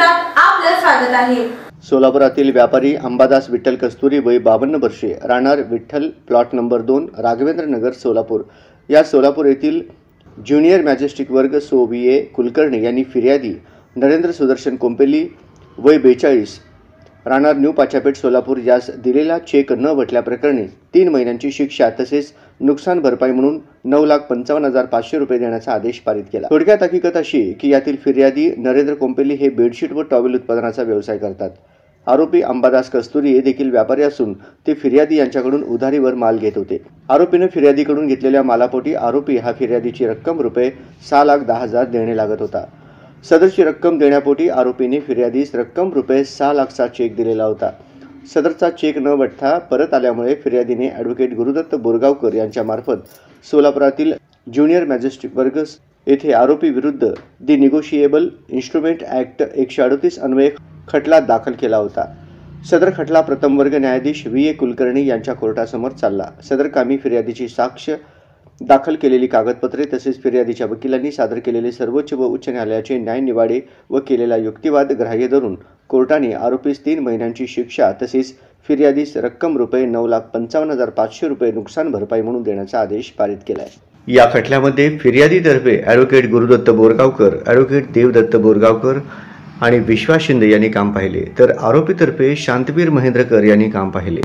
परिसरात आपलं स्वागत आहे। सोलापुरातील व्यापारी अंबादास विठ्ठल कस्तुरी वय 52 वर्षे, राहणार विठ्ठल, प्लॉट नंबर 2, राघवेंद्र नगर, सोलापूर या सोलापूर येथील ज्युनियर मॅजेस्टिक वर्ग सो VA कुलकर्णी यांनी फिर्यादी नरेंद्र सुदर्शन कोंपेली वय 42, राहणार न्यू पाचापेठ, सोलापूर यास दिलेला चेक न भरल्याप्रकरणी 3 महिन्यांची शिक्षा तसेच नुकसान भरपाई म्हणून 9,55,500 रुपये देण्याचा आदेश पारित केला। थोडक्यात हकीकत अशी की यातील फिर्यादी नरेंद्र कोंपेली हे बेडशीट व टॉवेल उत्पादनाचा व्यवसाय करतात। आरोपी अंबादास कस्तुरी हे देखील व्यापारी असून ते फिर्यादी यांच्याकडून उधारीवर माल घेत होते। आरोपीने फिर्यादीकडून घेतलेल्या मालापोटी आरोपी हा फिर्यादीची रक्कम रुपये 6,10,000 देणे लागत होता। सदरची रक्कम देण्यापोटी आरोपीने फिर्यादीस रक्कम रुपये 6,00,000चा चेक दिलेला होता। सदरचा चेक न भरता परत आल्यामुळे फिर्यादीने ॲडव्होकेट गुरुदत्त बोरगावकर यांच्या मार्फत सोलापुरातील ज्युनियर मॅजेस्टिक वर्ग येथे आरोपी विरुद्ध दी निगोशिएबल इन्स्ट्रुमेंट ॲक्ट 138 अन्वये खटला दाखल केला होता। सदर खटला प्रथम वर्ग न्यायाधीश VA कुलकर्णी यांच्या कोर्टासमोर चालला। सदर कामी फिर्यादीची साक्ष, दाखल केलेली कागदपत्रे तसेच फिर्यादीच्या वकिलांनी सादर केलेले सर्वोच्च व उच्च न्यायालयाचे न्यायनिवाडे व केलेला युक्तिवाद ग्राह्य धरून कोर्टाने आरोपीस 3 महिन्यांची शिक्षा तसेच फिर्यादीस रक्कम रुपये 9,55,500 रुपये नुकसान भरपाई म्हणून देण्याचा आदेश पारित केला आहे। या खटल्यामध्ये फिर्यादीतर्फे ॲडव्होकेट गुरुदत्त बोरगावकर, ॲडव्होकेट देवदत्त बोरगावकर आणि विश्वास शिंदे यांनी काम पाहिले, तर आरोपीतर्फे शांतवीर महेंद्रकर यांनी काम पाहिले।